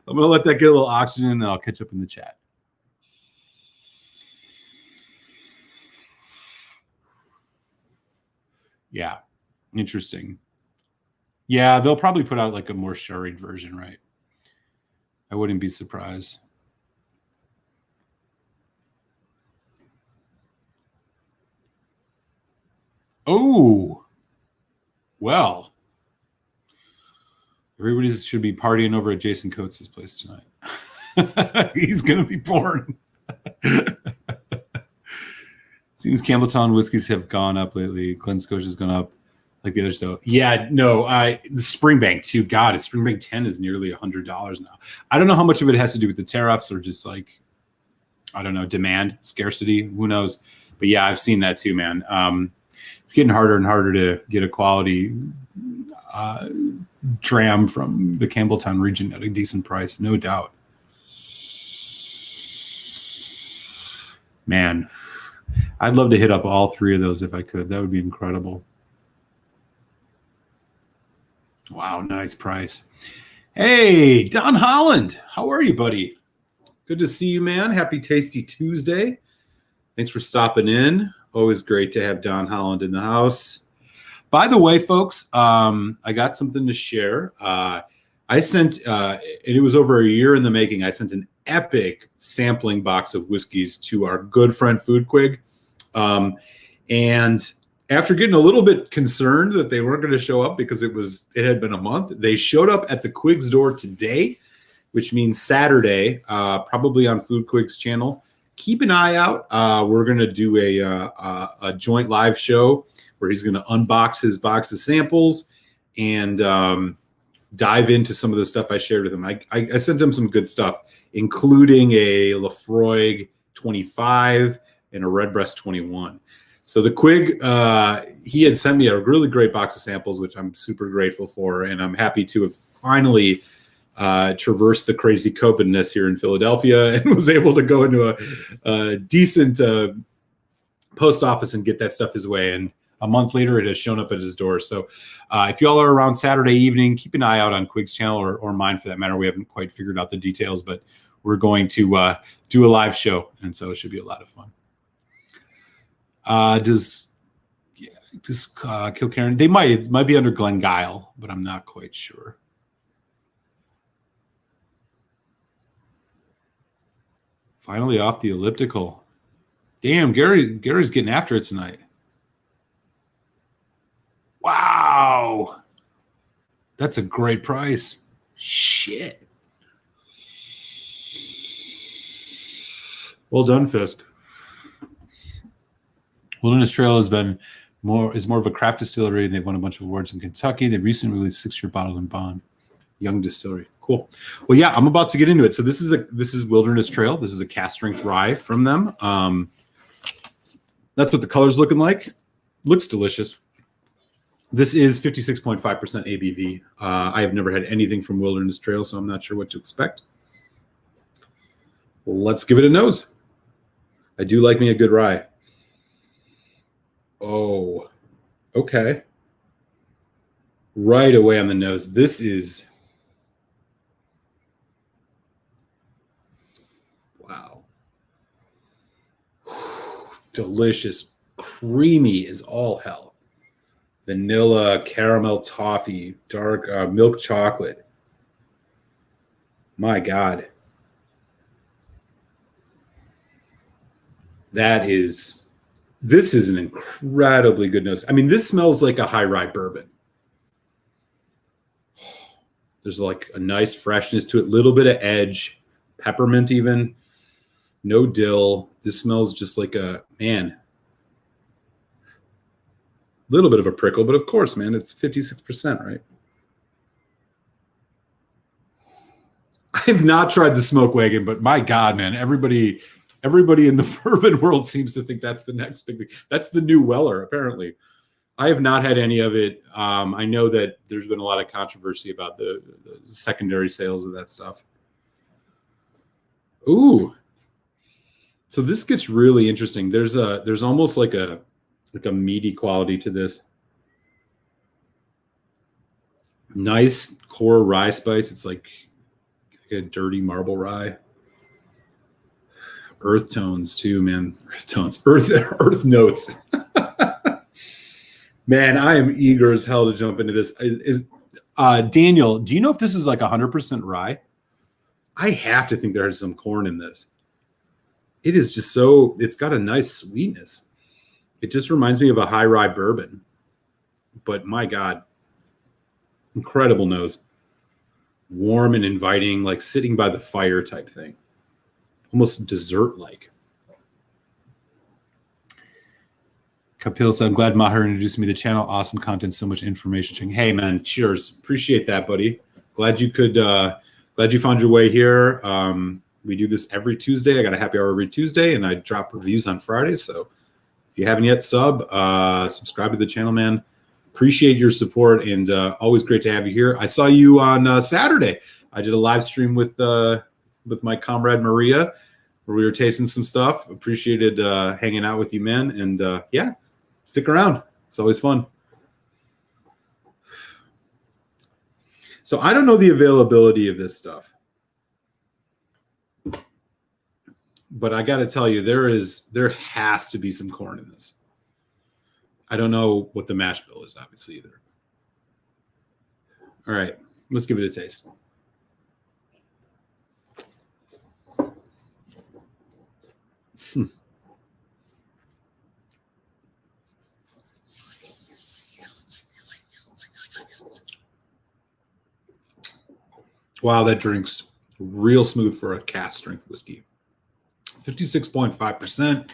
going to let that get a little oxygen and I'll catch up in the chat. Yeah, interesting. Yeah, they'll probably put out like a more sherried version, right? I wouldn't be surprised. Oh, well, everybody should be partying over at Jason Coates' place tonight. He's going to be pouring. Seems Campbelltown whiskeys have gone up lately. Glen Scotia's gone up like the other stuff. Yeah, no, the Springbank too. God, a Springbank 10 is nearly $100 now. I don't know how much of it has to do with the tariffs or just like, I don't know, demand, scarcity, who knows. But yeah, I've seen that too, man. It's getting harder and harder to get a quality dram from the Campbelltown region at a decent price, no doubt. Man, I'd love to hit up all 3 of those if I could. That would be incredible. Wow, nice price. Hey, Don Holland. How are you, buddy? Good to see you, man. Happy Tasty Tuesday. Thanks for stopping in. Always great to have Don Holland in the house. By the way, folks, I got something to share. I sent, and it was over a year in the making, I sent an epic sampling box of whiskeys to our good friend Foodquig. And after getting a little bit concerned that they weren't going to show up because it had been a month, they showed up at the Quig's door today, which means Saturday, probably on Foodquig's channel. Keep an eye out. We're going to do a joint live show where he's going to unbox his box of samples and dive into some of the stuff I shared with him. I sent him some good stuff, including a Lafroig 25 and a Redbreast 21. So the Quig, he had sent me a really great box of samples, which I'm super grateful for, and I'm happy to have finally traversed the crazy COVID-ness here in Philadelphia and was able to go into a decent post office and get that stuff his way. And a month later, it has shown up at his door. So if y'all are around Saturday evening, keep an eye out on Quig's channel or mine for that matter. We haven't quite figured out the details, but we're going to do a live show, and so it should be a lot of fun. Does Kilkerran? It might be under Glengyle, but I'm not quite sure. Finally off the elliptical. Damn, Gary's getting after it tonight. Wow. That's a great price. Shit. Well done, Fisk. Wilderness Trail is more of a craft distillery, and they've won a bunch of awards in Kentucky. They recently released 6-year bottle and bond. Young distillery. Cool. Well, yeah, I'm about to get into it. So this is Wilderness Trail. This is a cask strength rye from them. That's what the color's looking like. Looks delicious. This is 56.5% ABV. I have never had anything from Wilderness Trail, so I'm not sure what to expect. Let's give it a nose. I do like me a good rye. Oh, okay. Right away on the nose. This is, wow. Delicious. Creamy as all hell. Vanilla, caramel, toffee, dark milk chocolate. My God. This is an incredibly good nose. I mean, this smells like a high rye bourbon. There's like a nice freshness to it, little bit of edge, peppermint even, no dill. This smells just like a, man, little bit of a prickle, but of course, man, it's 56%, right? I've not tried the Smoke Wagon, but my God, man, everybody in the bourbon world seems to think that's the next big thing. That's the new Weller, apparently. I have not had any of it. I know that there's been a lot of controversy about the secondary sales of that stuff. Ooh. So this gets really interesting. There's almost like a meaty quality to this. Nice core rye spice. It's like a dirty marble rye. Earth tones too, man. Earth tones. Earth notes. Man, I am eager as hell to jump into this. Daniel, do you know if this is like 100% rye? I have to think there's some corn in this. It is just so, it's got a nice sweetness. It just reminds me of a high rye bourbon. But my God, incredible nose. Warm and inviting, like sitting by the fire type thing. Almost dessert-like. Kapil said, I'm glad Maher introduced me to the channel. Awesome content, so much information. Hey, man, cheers. Appreciate that, buddy. Glad you found your way here. We do this every Tuesday. I got a happy hour every Tuesday, and I drop reviews on Fridays. So if you haven't yet, subscribe to the channel, man. Appreciate your support, and always great to have you here. I saw you on Saturday. I did a live stream with my comrade Maria, where we were tasting some stuff. Appreciated hanging out with you, man. And yeah, stick around. It's always fun. So I don't know the availability of this stuff, but I got to tell you, there has to be some corn in this. I don't know what the mash bill is, obviously, either. All right, let's give it a taste. Wow, that drink's real smooth for a cask strength whiskey. 56.5%.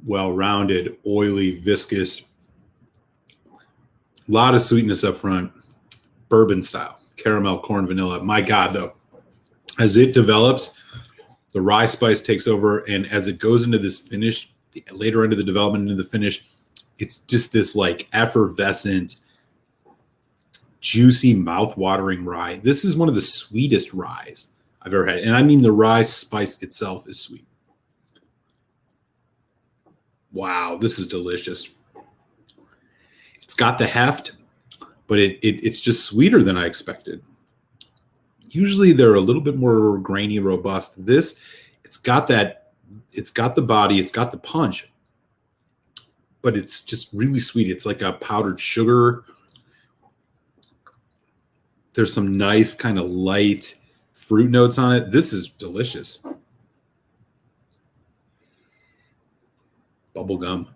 Well-rounded, oily, viscous. A lot of sweetness up front. Bourbon style. Caramel, corn, vanilla. My God, though. As it develops, the rye spice takes over, and as it goes into this finish, later into the development, into the finish, it's just this like effervescent, juicy, mouth-watering rye. This is one of the sweetest ryes I've ever had. And I mean the rye spice itself is sweet. Wow, this is delicious. It's got the heft, but it's just sweeter than I expected. Usually they're a little bit more grainy, robust. This, it's got the body, it's got the punch, but it's just really sweet. It's like a powdered sugar. There's some nice kind of light fruit notes on it. This is delicious. Bubble gum.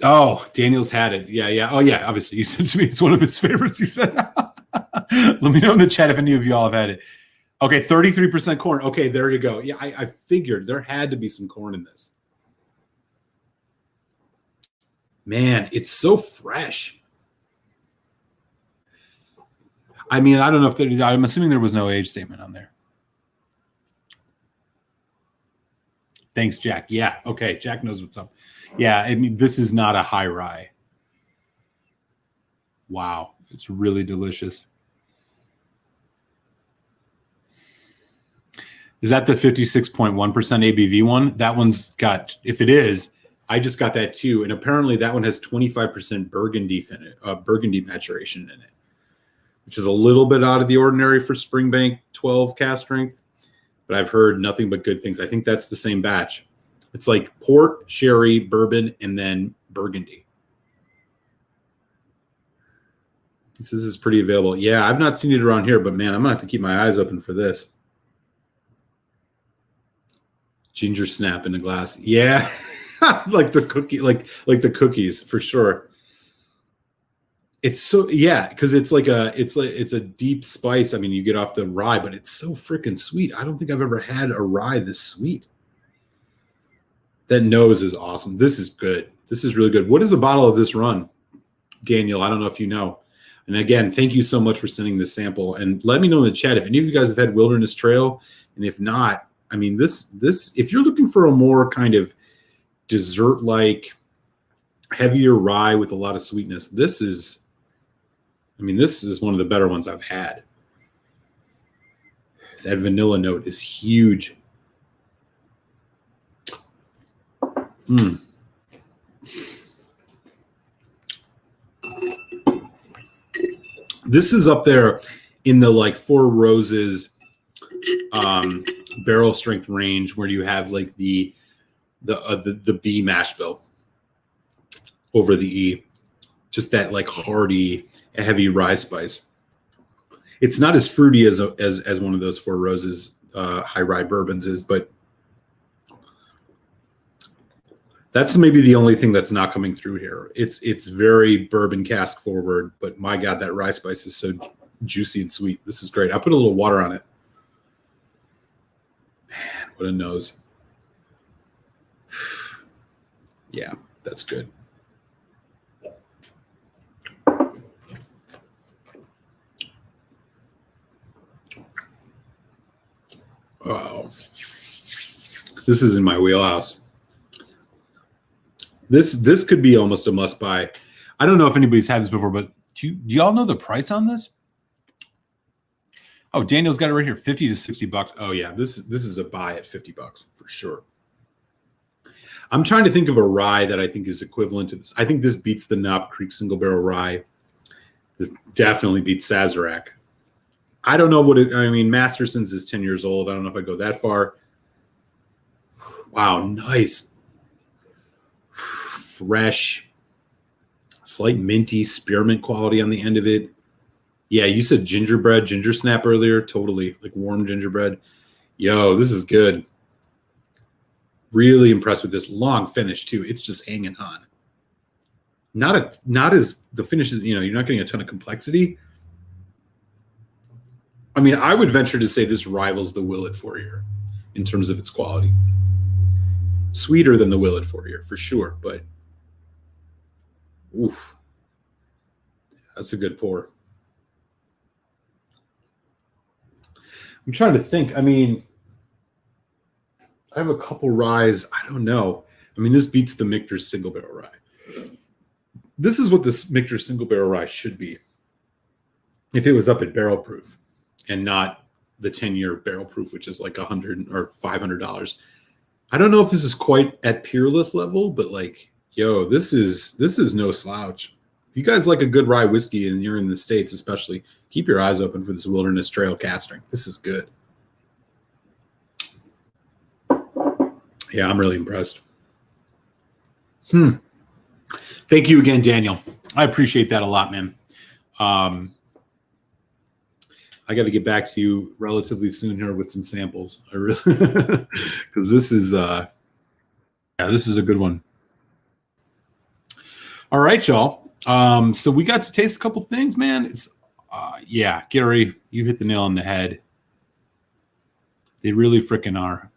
Oh, Daniel's had it. Yeah. Oh, yeah. Obviously, you said to me it's one of his favorites. He said, Let me know in the chat if any of y'all have had it. Okay, 33% corn. Okay, there you go. Yeah, I figured there had to be some corn in this. Man, it's so fresh. I mean, I don't know if I'm assuming there was no age statement on there. Thanks, Jack. Yeah, okay, Jack knows what's up. Yeah, I mean, this is not a high rye. Wow, it's really delicious. Is that the 56.1% ABV one? That one's got, if it is, I just got that too. And apparently that one has 25% Burgundy maturation in it, which is a little bit out of the ordinary for Springbank 12 cask strength. But I've heard nothing but good things. I think that's the same batch. It's like port, sherry, bourbon, and then Burgundy. This is pretty available. Yeah, I've not seen it around here, but man, I'm going to have to keep my eyes open for this. Ginger snap in a glass. Yeah. Like the cookie, like the cookies for sure. It's so, yeah, because it's a deep spice. I mean, you get off the rye, but it's so freaking sweet. I don't think I've ever had a rye this sweet. That nose is awesome. This is good. This is really good. What is a bottle of this run, Daniel? I don't know if you know. And again, thank you so much for sending this sample. And let me know in the chat if any of you guys have had Wilderness Trail. And if not, I mean, this if you're looking for a more kind of dessert-like, heavier rye with a lot of sweetness, this is one of the better ones I've had. That vanilla note is huge. This is up there in the like Four Roses barrel strength range, where you have like the B mash bill over the E, just that like hearty, heavy rye spice. It's not as fruity as one of those Four Roses high rye bourbons is, but that's maybe the only thing that's not coming through here. It's very bourbon cask forward, but my God, that rye spice is so juicy and sweet. This is great. I put a little water on it. Man, what a nose. Yeah, that's good. Wow. This is in my wheelhouse. This could be almost a must buy. I don't know if anybody's had this before, but do y'all know the price on this? Oh, Daniel's got it right here, 50 to 60 bucks. Oh yeah, this is a buy at 50 bucks for sure. I'm trying to think of a rye that I think is equivalent to this. I think this beats the Knob Creek single barrel rye. This definitely beats Sazerac. I don't know what it, I mean, Masterson's is 10 years old. I don't know if I go that far. Wow, nice. Fresh, slight minty spearmint quality on the end of it. Yeah, you said gingerbread, ginger snap earlier. Totally, like warm gingerbread. Yo, this is good. Really impressed with this long finish too. It's just hanging on. Not as the finish is, you're not getting a ton of complexity. I mean, I would venture to say this rivals the Willet 4-year in terms of its quality. Sweeter than the Willet 4-year for sure, but oof, that's a good pour. I'm trying to think. I mean, I have a couple ryes. I don't know. I mean, this beats the Michter's single barrel rye. This is what this Michter's single barrel rye should be if it was up at barrel proof and not the 10-year barrel proof, which is like $100 or $500. I don't know if this is quite at Peerless level, but like, yo, this is no slouch. If you guys like a good rye whiskey and you're in the States, especially, keep your eyes open for this Wilderness Trail cask strength. This is good. Yeah, I'm really impressed. Thank you again, Daniel. I appreciate that a lot, man. I got to get back to you relatively soon here with some samples. I really, because this is a good one. All right, y'all. So we got to taste a couple things, man. It's Yeah, Gary, you hit the nail on the head. They really freaking are.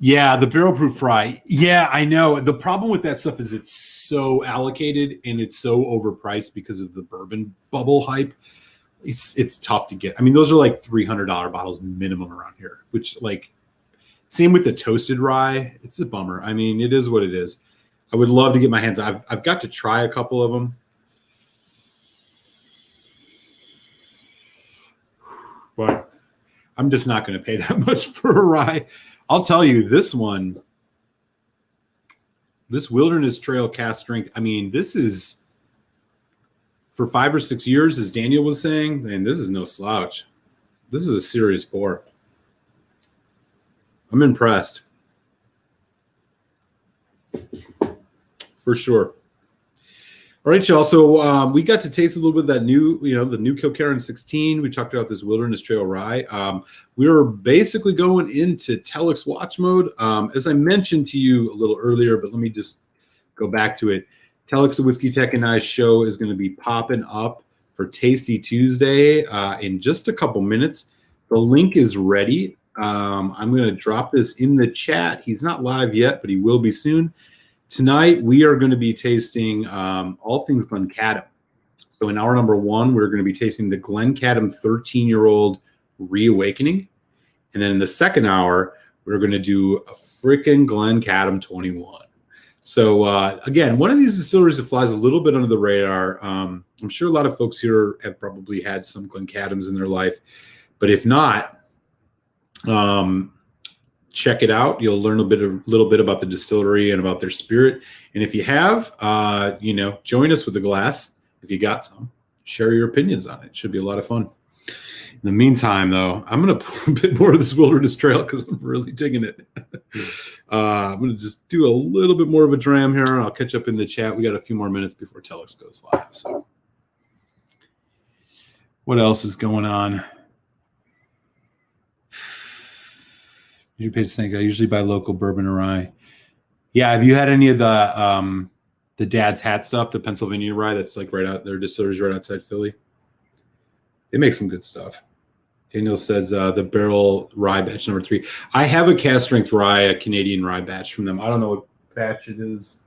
Yeah, the barrel proof rye. Yeah, I know. The problem with that stuff is it's so allocated and it's so overpriced because of the bourbon bubble hype. It's tough to get. I mean, those are like $300 bottles minimum around here, which like same with the toasted rye. It's a bummer. I mean, it is what it is. I would love to get my hands on. I've got to try a couple of them. But I'm just not going to pay that much for a rye. I'll tell you, this one, this Wilderness Trail Cask Strength, I mean, this is, for 5 or 6 years, as Daniel was saying, man, this is no slouch. This is a serious pour. I'm impressed. For sure. All right, y'all. So we got to taste a little bit of that new, the new Kilkerran 16. We talked about this Wilderness Trail rye. We were basically going into Telex watch mode. As I mentioned to you a little earlier, but let me just go back to it. Telex the Whiskey Tech and I show is going to be popping up for Tasty Tuesday in just a couple minutes. The link is ready. I'm going to drop this in the chat. He's not live yet, but he will be soon. Tonight, we are going to be tasting all things Glencadam. So in hour number 1, we're going to be tasting the Glencadam 13-year-old Reawakening. And then in the second hour, we're going to do a freaking Glencadam 21. So again, one of these distilleries that flies a little bit under the radar. I'm sure a lot of folks here have probably had some Glencadams in their life. But if not, check it out. You'll learn a little bit about the distillery and about their spirit. And if you have, join us with a glass. If you got some, share your opinions on it. It should be a lot of fun. In the meantime, though, I'm going to put a bit more of this Wilderness Trail because I'm really digging it. I'm going to just do a little bit more of a dram here. I'll catch up in the chat. We got a few more minutes before Telex goes live. So what else is going on? You pay Snake. I usually buy local bourbon or rye. Yeah, have you had any of the Dad's Hat stuff, the Pennsylvania rye that's like right out there, distilleries right outside Philly? They make some good stuff. Daniel says the barrel rye batch number 3. I have a cask strength rye, a Canadian rye batch from them. I don't know what batch it is,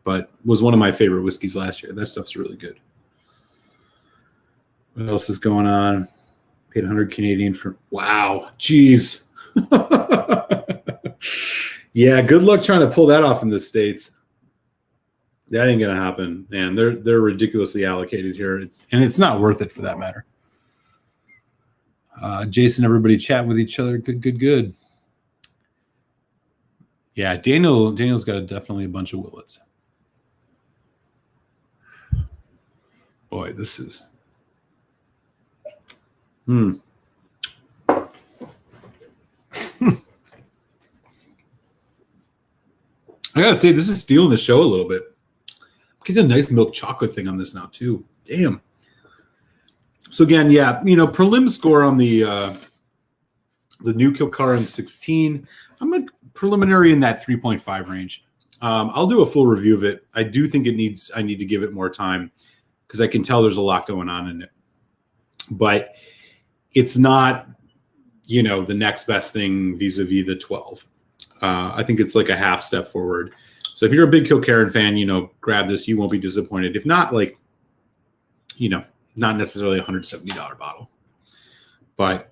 but was one of my favorite whiskeys last year. That stuff's really good. What else is going on? Paid 100 Canadian for, wow, geez. Yeah, good luck trying to pull that off in the States. That ain't gonna happen, man. They're ridiculously allocated here. It's not worth it for that matter. Jason, everybody chat with each other. Good. Yeah, Daniel's got definitely a bunch of Willets. Boy, this is I gotta say, this is stealing the show a little bit. I'm getting a nice milk chocolate thing on this now too. Damn. So again, yeah, prelim score on the new Kilkerran 16. I'm a preliminary in that 3.5 range. I'll do a full review of it. I do think I need to give it more time because I can tell there's a lot going on in it. But it's not, the next best thing vis-a-vis the 12. I think it's like a half step forward. So if you're a big Kilkerran fan, grab this. You won't be disappointed. If not, not necessarily a $170 bottle, but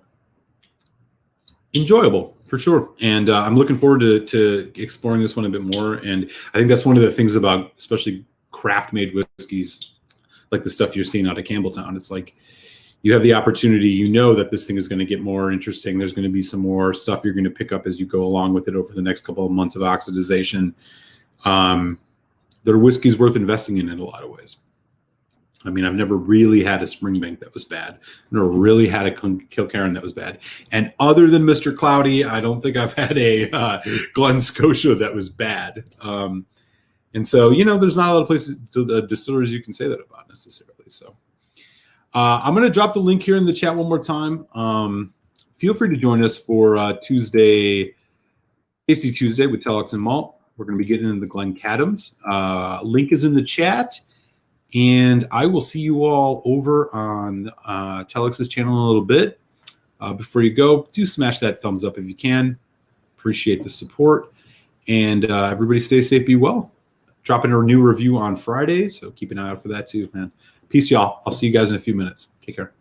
enjoyable for sure. And I'm looking forward to exploring this one a bit more. And I think that's one of the things about especially craft-made whiskeys, like the stuff you're seeing out of Campbelltown. It's like you have the opportunity, that this thing is going to get more interesting. There's going to be some more stuff you're going to pick up as you go along with it over the next couple of months of oxidization. Their whiskey's worth investing in a lot of ways. I mean, I've never really had a Springbank that was bad. I've never really had a Kilkerran that was bad. And other than Mr. Cloudy, I don't think I've had a Glen Scotia that was bad. And so, there's not a lot of places, distilleries you can say that about necessarily. So I'm going to drop the link here in the chat one more time. Feel free to join us for Tasty Tuesday with Telex and Malt. We're going to be getting into the Glencadams. Link is in the chat. And I will see you all over on Telex's channel in a little bit. Before you go, do smash that thumbs up if you can. Appreciate the support. And everybody stay safe, be well. Dropping a new review on Friday, so keep an eye out for that too, man. Peace, y'all. I'll see you guys in a few minutes. Take care.